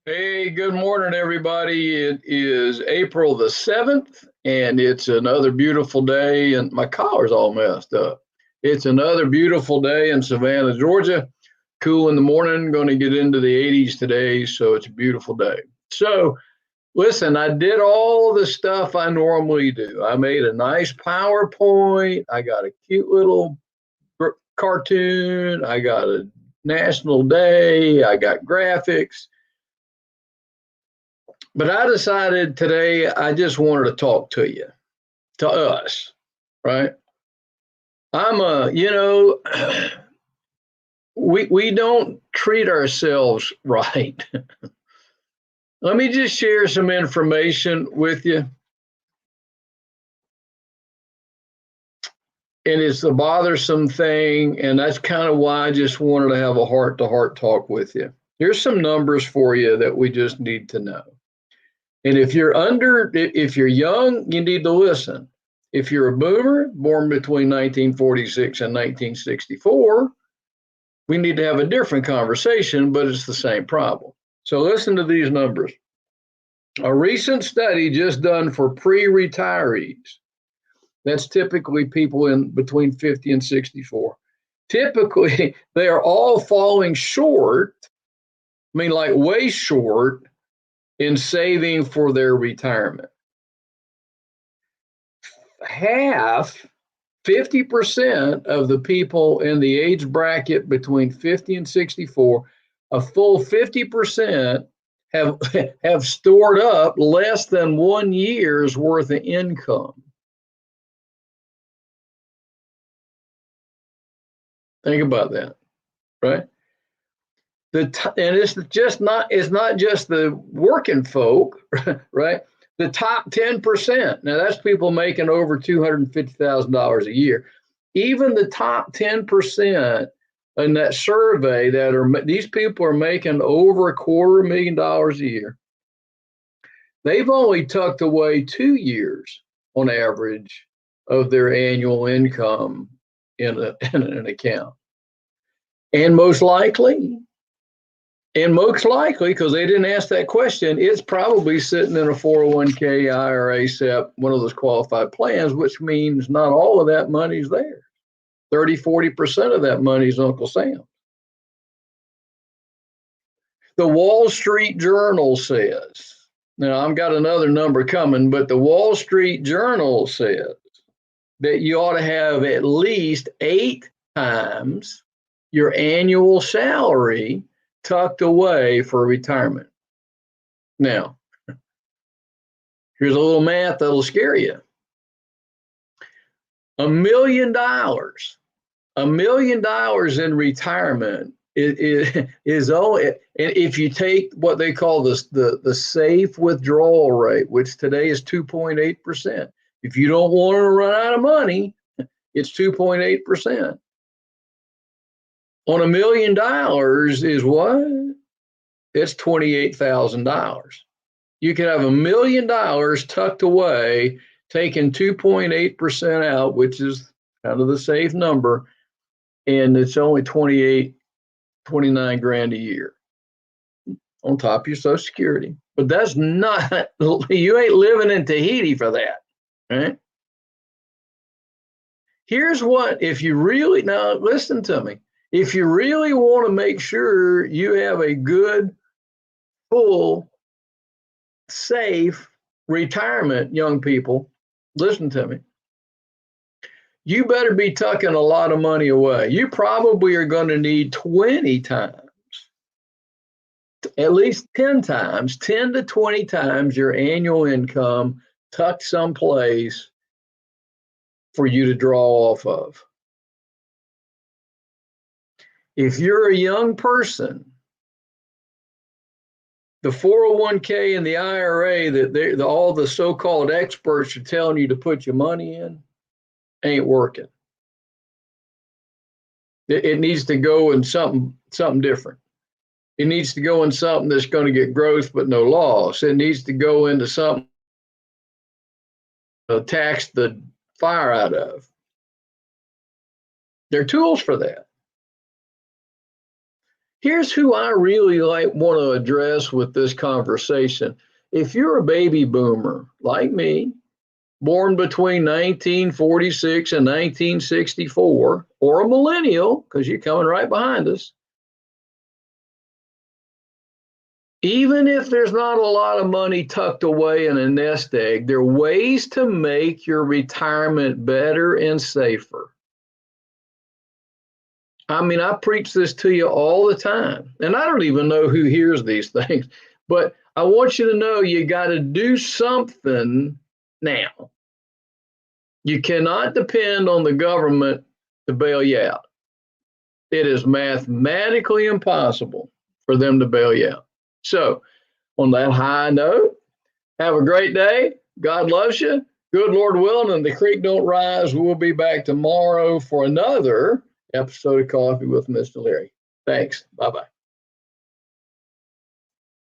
Hey, good morning, everybody. It is April the 7th, and it's another beautiful day. And my collar's all messed up. It's another beautiful day in Savannah, Georgia. Cool in the morning, going to get into the 80s today, so it's a beautiful day. So, listen, I did all the stuff I normally do. I made a nice PowerPoint. I got a cute little cartoon. I got a national day. I got graphics. But I decided today I just wanted to talk to you, to us, right? I'm a, we don't treat ourselves right. Let me just share some information with you. And it's a bothersome thing, and that's kind of why I just wanted to have a heart-to-heart talk with you. Here's some numbers for you that we just need to know. And if you're young, you need to listen. If you're a boomer, born between 1946 and 1964, we need to have a different conversation, but it's the same problem. So listen to these numbers. A recent study just done for pre-retirees, that's typically people in between 50 and 64. Typically, they are all falling short, I mean, like way short in saving for their retirement. Half, 50% of the people in the age bracket between 50 and 64, a full 50% have have stored up less than 1 year's worth of income. Think about that, right? And it's not just the working folk, right? The top 10%. Now that's people making over $250,000 a year. Even the top 10% in that survey these people are making over $250,000 a year. They've only tucked away 2 years on average of their annual income in an account. And most likely, because they didn't ask that question, it's probably sitting in a 401k, IRA, SEP, one of those qualified plans, which means not all of that money's there. 30, 40% of that money is Uncle Sam. The Wall Street Journal says, now I've got another number coming, but the Wall Street Journal says that you ought to have at least 8 times your annual salary tucked away for retirement. Now, here's a little math that'll scare you. $1 million, $1 million in retirement is only, and if you take what they call the safe withdrawal rate, which today is 2.8%. If you don't want to run out of money, it's 2.8%. On $1 million is what? It's $28,000. You could have $1 million tucked away, taking 2.8% out, which is kind of the safe number, and it's only 29 grand a year on top of your Social Security. But that's not, you ain't living in Tahiti for that, right? Here's what, if you really, now listen to me, if you really want to make sure you have a good, full, safe retirement, young people, listen to me. You better be tucking a lot of money away. You probably are going to need 20 times, at least 10 times, 10 to 20 times your annual income tucked someplace for you to draw off of. If you're a young person, the 401k and the IRA that all the so-called experts are telling you to put your money in ain't working. It needs to go in something different. It needs to go in something that's going to get growth but no loss. It needs to go into something to tax the fire out of. There are tools for that. Here's who I really want to address with this conversation. If you're a baby boomer like me, born between 1946 and 1964, or a millennial, because you're coming right behind us, even if there's not a lot of money tucked away in a nest egg, there are ways to make your retirement better and safer. I mean, I preach this to you all the time, and I don't even know who hears these things, but I want you to know you got to do something now. You cannot depend on the government to bail you out. It is mathematically impossible for them to bail you out. So, on that high note, have a great day. God loves you. Good Lord willing, and the creek don't rise. We'll be back tomorrow for another episode of Coffee with Mr. Larry. Thanks. Bye-bye.